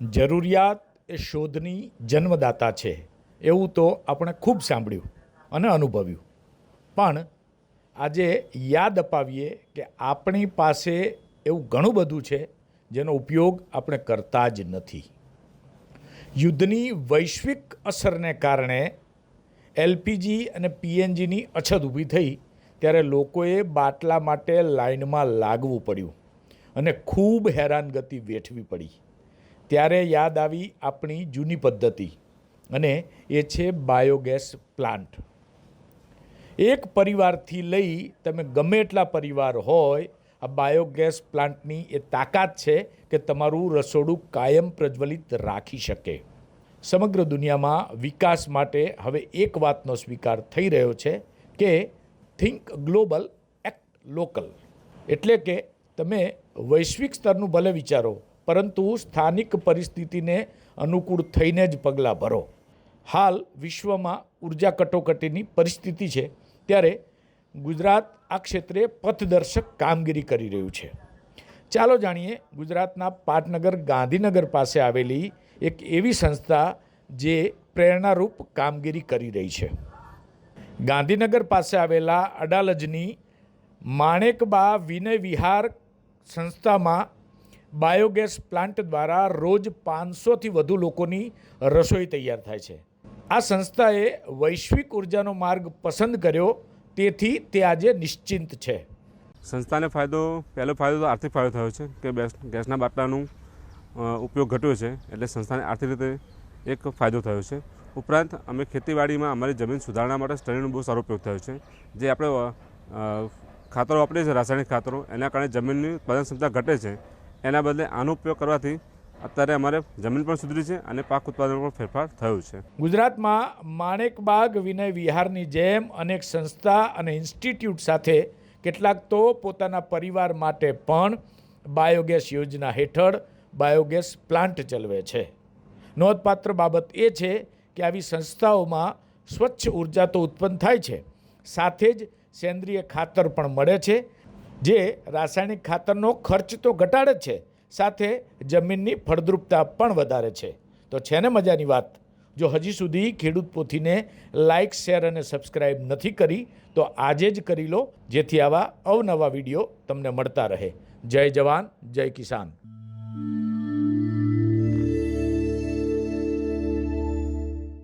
જરૂરિયાત એ શોધની જન્મદાતા છે એવું તો આપણે ખૂબ સાંભળ્યું અને અનુભવ્યું, પણ આજે યાદ અપાવીએ કે આપણી પાસે એવું ઘણું બધું છે જેનો ઉપયોગ આપણે કરતા જ નથી. યુદ્ધની વૈશ્વિક અસરને કારણે એલપીજી અને પીએનજીની અછત ઊભી થઈ ત્યારે લોકોએ બાટલા માટે લાઇનમાં લાગવું પડ્યું અને ખૂબ હેરાનગતિ વેઠવી પડી. ત્યારે યાદ આવી આપણી જૂની પદ્ધતિ, અને એ છે બાયોગેસ પ્લાન્ટ. એક પરિવારથી લઈ તમે ગમે એટલા પરિવાર હોય, આ બાયોગેસ પ્લાન્ટની એ તાકાત છે કે તમારું રસોડું કાયમ પ્રજ્વલિત રાખી શકે. સમગ્ર દુનિયામાં વિકાસ માટે હવે એક વાતનો સ્વીકાર થઈ રહ્યો છે કે થિંક ગ્લોબલ, એક્ટ લોકલ. એટલે કે તમે વૈશ્વિક સ્તરનું ભલે વિચારો, પરંતુ સ્થાનિક પરિસ્થિતિને અનુકૂળ થઈને જ પગલાં ભરો. હાલ વિશ્વમાં ઉર્જા કટોકટીની પરિસ્થિતિ છે, ત્યારે ગુજરાત આ ક્ષેત્રે પથદર્શક કામગીરી કરી રહ્યું છે. ચાલો જાણીએ ગુજરાતના પાટનગર ગાંધીનગર પાસે આવેલી એક એવી સંસ્થા જે પ્રેરણારૂપ કામગીરી કરી રહી છે. ગાંધીનગર પાસે આવેલા અડાલજની માણેકબા વિનય વિહાર સંસ્થામાં બાયોગેસ પ્લાન્ટ દ્વારા રોજ 500થી વધુ લોકોની રસોઈ તૈયાર થાય છે. આ સંસ્થાએ વૈશ્વિક ઉર્જાનો માર્ગ પસંદ કર્યો, તેથી તે આજે નિશ્ચિંત છે. સંસ્થાને પહેલો ફાયદો તો આર્થિક ફાયદો થયો છે કે ગેસના બાટલાનું ઉપયોગ ઘટ્યો છે, એટલે સંસ્થાને આર્થિક રીતે એક ફાયદો થયો છે. ઉપરાંત અમે ખેતીવાડીમાં અમારી જમીન સુધારણા માટે સ્ટડીનો બહુ સારો ઉપયોગ થયો છે. જે આપણે ખાતરો વાપરીએ છીએ, રાસાયણિક ખાતરો, એના કારણે જમીનની ઉત્પાદન ક્ષમતા ઘટે છે. એના બદલે આનો ઉપયોગ કરવાથી અત્યારે અમારે જમીન પણ સુધરી છે અને પાક ઉત્પાદનમાં પણ ફેરફાર થયો છે. ગુજરાતમાં માણેકબાગ વિનય વિહારની જેમ અનેક સંસ્થા અને ઇન્સ્ટિટ્યૂટ સાથે કેટલાક તો પોતાના પરિવાર માટે પણ બાયોગેસ યોજના હેઠળ બાયોગેસ પ્લાન્ટ ચલાવે છે. નોંધપાત્ર બાબત એ છે કે આવી સંસ્થાઓમાં સ્વચ્છ ઉર્જા તો ઉત્પન્ન થાય છે, સાથે જ સેન્દ્રિય ખાતર પણ મળે છે, જે રાસાયણિક ખાતરનો ખર્ચ તો ઘટાડે છે, સાથે જમીનની ફળદ્રુપતા પણ વધારે છે. તો છે ને મજાની વાત. જો હજી સુધી ખેડૂત પોથીને લાઇક, શેર અને સબસ્ક્રાઈબ નથી કરી તો આજે જ કરી લો, જેથી આવા અવનવા વિડીયો તમને મળતા રહે. જય જવાન, જય કિસાન.